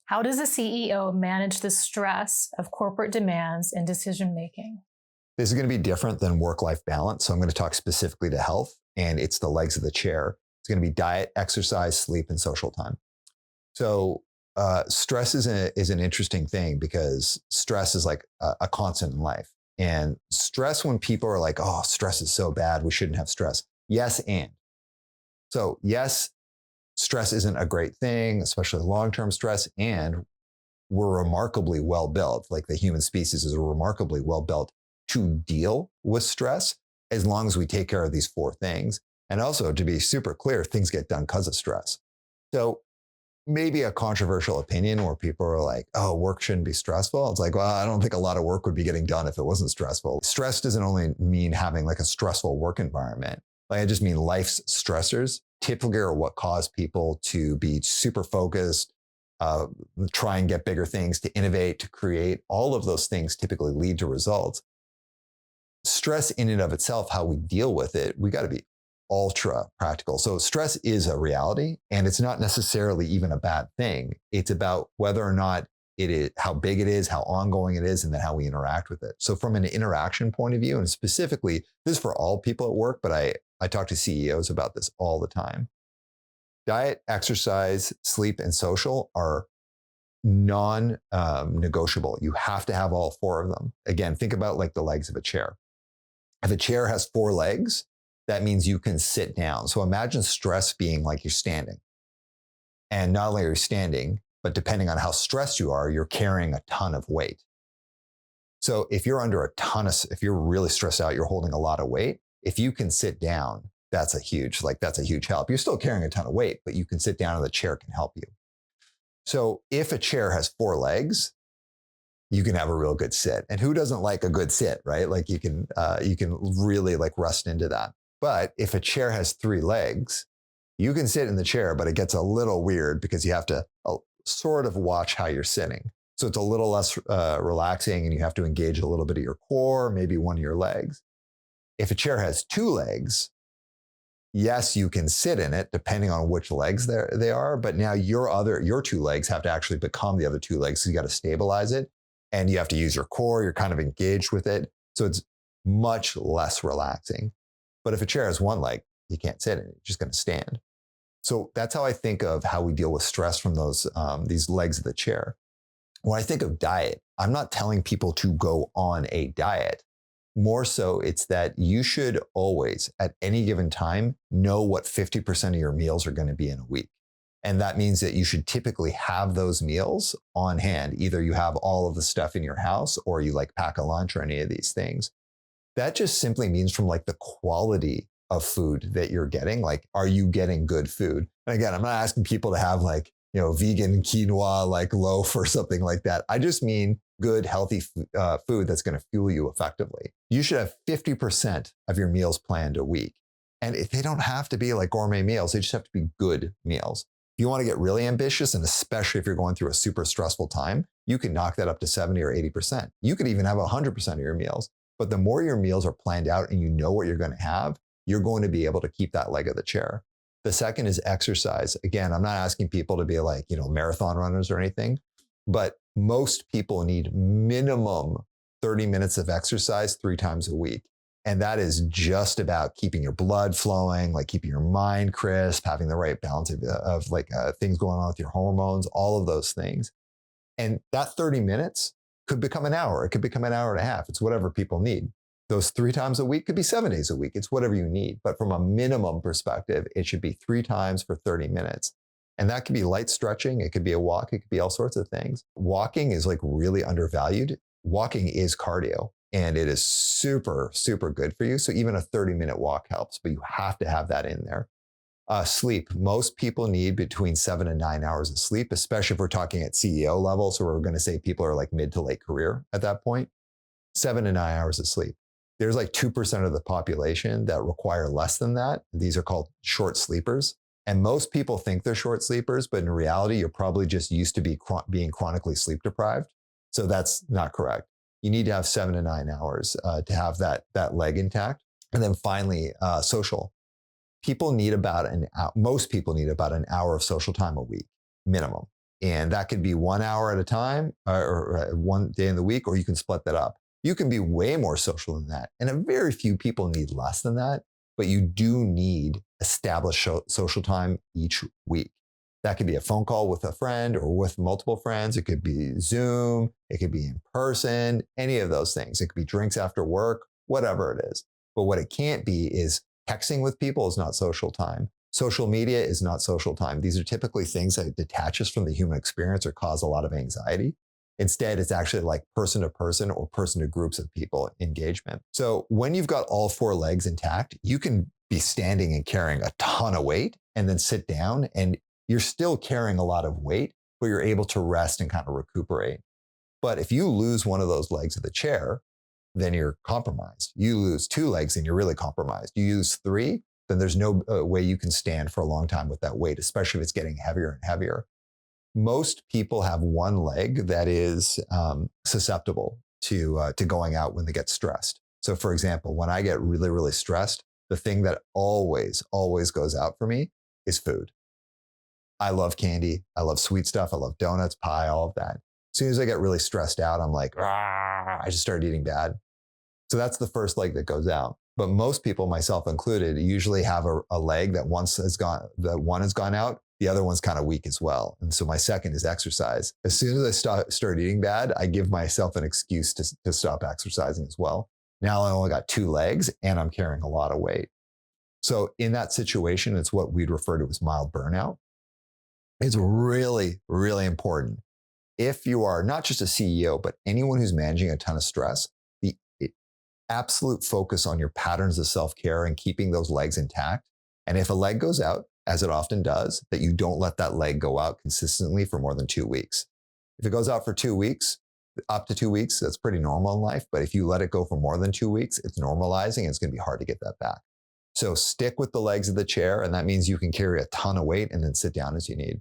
How does a CEO manage the stress of corporate demands and decision making? This is going to be different than work-life balance. So I'm going to talk specifically to health, and it's the legs of the chair. It's going to be diet, exercise, sleep, and social time. So stress is an interesting thing because stress is like a constant in life. And stress, when people are like, oh, stress is so bad, we shouldn't have stress. Yes, and. So yes, stress isn't a great thing, especially long-term stress. And we're remarkably well built. Like the human species is remarkably well built to deal with stress as long as we take care of these four things. And also, to be super clear, things get done because of stress. So maybe a controversial opinion where people are like, oh, work shouldn't be stressful. It's like, well, I don't think a lot of work would be getting done if it wasn't stressful. Stress doesn't only mean having like a stressful work environment. Like I just mean life's stressors typically are what cause people to be super focused, try and get bigger things, to innovate, to create. All of those things typically lead to results. Stress in and of itself, how we deal with it, we got to be ultra practical. So stress is a reality, and it's not necessarily even a bad thing. It's about whether or not it is, how big it is, how ongoing it is, and then how we interact with it. So from an interaction point of view, and specifically, this is for all people at work, but I talk to CEOs about this all the time. Diet, exercise, sleep, and social are non-negotiable. You have to have all four of them. Again, think about like the legs of a chair. If a chair has four legs, that means you can sit down. So imagine stress being like you're standing. And not only are you standing, but depending on how stressed you are, you're carrying a ton of weight. So if you're if you're really stressed out, you're holding a lot of weight. If you can sit down, that's a huge help. You're still carrying a ton of weight, but you can sit down and the chair can help you. So if a chair has four legs, you can have a real good sit. And who doesn't like a good sit, right? Like you can really like rest into that. But if a chair has three legs, you can sit in the chair, but it gets a little weird because you have to sort of watch how you're sitting. So it's a little less relaxing, and you have to engage a little bit of your core, maybe one of your legs. If a chair has two legs, yes, you can sit in it depending on which legs they are, but now your two legs have to actually become the other two legs. So you got to stabilize it, and you have to use your core. You're kind of engaged with it. So it's much less relaxing. But if a chair has one leg, you can't sit in it. You're just going to stand. So that's how I think of how we deal with stress from these legs of the chair. When I think of diet, I'm not telling people to go on a diet. More so, it's that you should always, at any given time, know what 50% of your meals are going to be in a week. And that means that you should typically have those meals on hand. Either you have all of the stuff in your house, or you like pack a lunch, or any of these things. That just simply means from like the quality of food that you're getting. Like, are you getting good food? And again, I'm not asking people to have like, vegan quinoa, like loaf or something like that. I just mean good, healthy food that's going to fuel you effectively. You should have 50% of your meals planned a week. And they don't have to be like gourmet meals. They just have to be good meals. If you want to get really ambitious, and especially if you're going through a super stressful time, you can knock that up to 70 or 80%. You could even have 100% of your meals. But the more your meals are planned out and you know what you're going to have, you're going to be able to keep that leg of the chair. The second is exercise. Again, I'm not asking people to be like, marathon runners or anything, but most people need minimum 30 minutes of exercise 3 times a week. And that is just about keeping your blood flowing, like keeping your mind crisp, having the right balance of things going on with your hormones, all of those things. And that 30 minutes could become an hour. It could become an hour and a half. It's whatever people need. Those 3 times a week could be 7 days a week. It's whatever you need. But from a minimum perspective, it should be 3 times for 30 minutes. And that could be light stretching. It could be a walk. It could be all sorts of things. Walking is like really undervalued. Walking is cardio, and it is super, super good for you. So even a 30-minute walk helps, but you have to have that in there. Sleep. Most people need between 7 and 9 hours of sleep, especially if we're talking at CEO level. So we're going to say people are like mid to late career at that point. 7 to 9 hours of sleep. There's like 2% of the population that require less than that. These are called short sleepers. And most people think they're short sleepers, but in reality, you're probably just used to being chronically sleep deprived. So that's not correct. You need to have 7 to 9 hours to have that leg intact. And then finally, social. Most people need about an hour of social time a week, minimum. And that could be 1 hour at a time or one day in the week, or you can split that up. You can be way more social than that. And a very few people need less than that, but you do need established social time each week. That could be a phone call with a friend or with multiple friends. It could be Zoom. It could be in person, any of those things. It could be drinks after work, whatever it is. But what it can't be is texting with people is not social time. Social media is not social time. These are typically things that detach us from the human experience or cause a lot of anxiety. Instead, it's actually like person to person or person to groups of people engagement. So when you've got all four legs intact, you can be standing and carrying a ton of weight and then sit down and you're still carrying a lot of weight, but you're able to rest and kind of recuperate. But if you lose one of those legs of the chair, then you're compromised. You lose two legs and you're really compromised. You lose three, then there's no way you can stand for a long time with that weight, especially if it's getting heavier and heavier. Most people have one leg that is susceptible to going out when they get stressed. So for example, when I get really, really stressed, the thing that always goes out for me is food. I love candy. I love sweet stuff. I love donuts, pie, all of that. As soon as I get really stressed out, I'm like, I just start eating bad. So that's the first leg that goes out. But most people, myself included, usually have a leg that once has gone, that one has gone out, the other one's kind of weak as well. And so my second is exercise. As soon as I start eating bad, I give myself an excuse to stop exercising as well. Now I only got two legs and I'm carrying a lot of weight. So in that situation, it's what we'd refer to as mild burnout. It's really, really important. If you are not just a CEO, but anyone who's managing a ton of stress, the absolute focus on your patterns of self-care and keeping those legs intact. And if a leg goes out, as it often does, that you don't let that leg go out consistently for more than 2 weeks. If it goes out for 2 weeks, up to 2 weeks, that's pretty normal in life. But if you let it go for more than 2 weeks, it's normalizing and it's going to be hard to get that back. So stick with the legs of the chair. And that means you can carry a ton of weight and then sit down as you need.